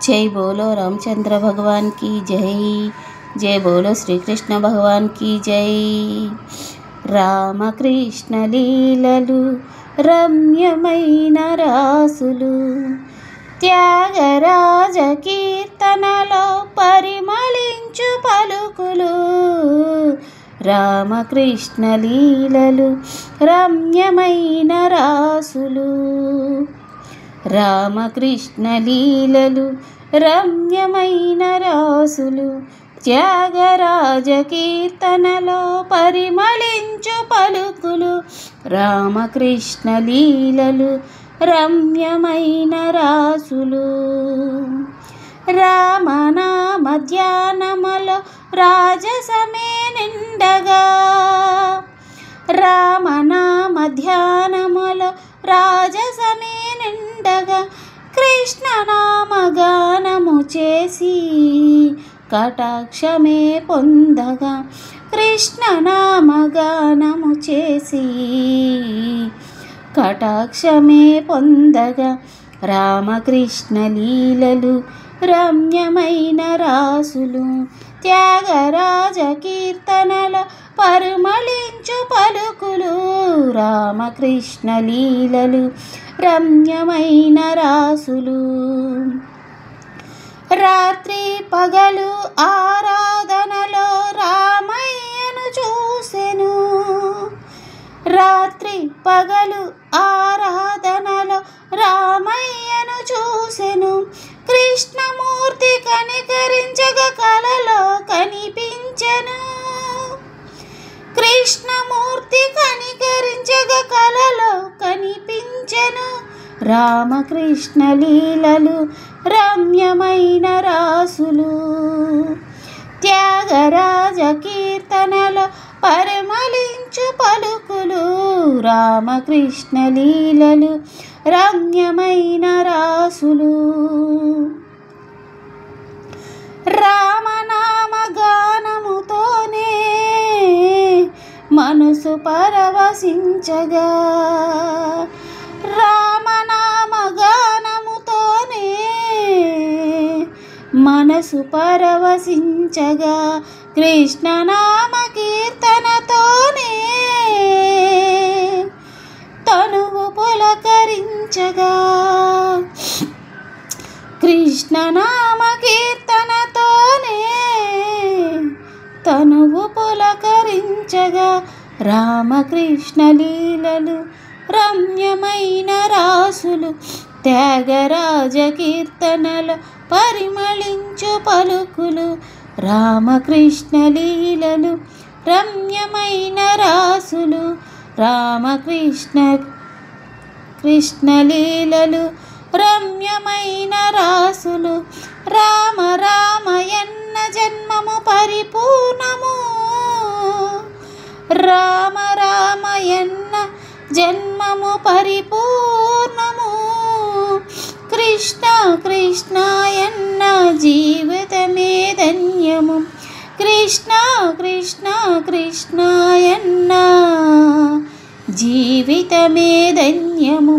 जय बोलो रामचंद्र भगवान की जय। जय बोलो श्री कृष्ण भगवान की जय। రామకృష్ణ లీలలు రమ్యమైన రాసులు, త్యాగరాజ కీర్తనలో పరిమళించు పలుకులు. రామకృష్ణ లీలలు రమ్యమైన రాసులు, రామకృష్ణ లీలలు రమ్యమైన రాసులు, త్యాగరాజ కీర్తనలో పరిమళించు పలుకులు. రామకృష్ణ లీలలు రమ్యమైన రాసులు. రామనామ ధ్యానములో రాజసమే నిండగా, రామనామ ధ్యానములో రాజసమే నిండగా, కృష్ణనామ గానము చేసి కటాక్షమే పొందగా, కృష్ణనామ గానము చేసి కటాక్షమే పొందగా. రామకృష్ణ లీలలు రమ్యమైన రాసులు, త్యాగరాజ కీర్తనల పరిమళించు పలుకులు. రామకృష్ణ లీలలు రమ్యమైన రాసులు. రాత్రి పగలు ఆరాధనలో రామయ్యను చూసెను, రాత్రి పగలు ఆరాధనలో రామయ్యను చూసెను. కృష్ణమూర్తి కనికరించగా కలలో కనిపించెను, కృష్ణమూర్తి కనికరించగా కలలో కనిపించెను. రామకృష్ణ లీలలు రమ్యమైన రాసులు, త్యాగరాజ కీర్తనల పరిమళించు పలుకులు. రామకృష్ణ లీలలు రమ్యమైన రాసులు. రామనామ గానముతోనే మనసు పరవశించగా, రామనామ గానముతోనే మనసు పరవశించగా, కృష్ణనామ కీర్తనతోనే తనువు పులకరించగా, కృష్ణనామ కీర్తనతోనే తనువు పులకరించగా. రామకృష్ణ లీలలు రమ్యమైన రాసులు, త్యాగరాజ కీర్తనల పరిమళించు పలుకులు. రామకృష్ణ లీలలు రమ్యమైన రాసులు, రామకృష్ణ లీలలు రమ్యమైన రాసులు. రామ రామయన్న జన్మము పరిపూర్ణము, రామ రామయన్న జన్మము పరిపూర్ణము. కృష్ణ కృష్ణాయన్న జీవితమే ధన్యము, కృష్ణ కృష్ణ కృష్ణాయన్న జీవితమే ధన్యము.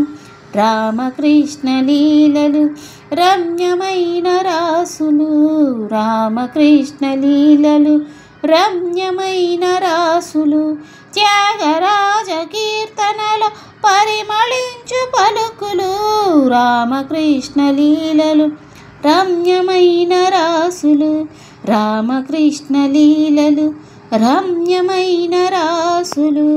రామకృష్ణ లీలలు రమ్యమైన రాసులు, రామకృష్ణ లీలలు రమ్యమైన రాసులు, త్యాగరాజ కీర్తనల పరిమళించు పలుకులు. రామకృష్ణ లీలలు రమ్యమైన రాసులు, రామకృష్ణ లీలలు రమ్యమైన రాసులు.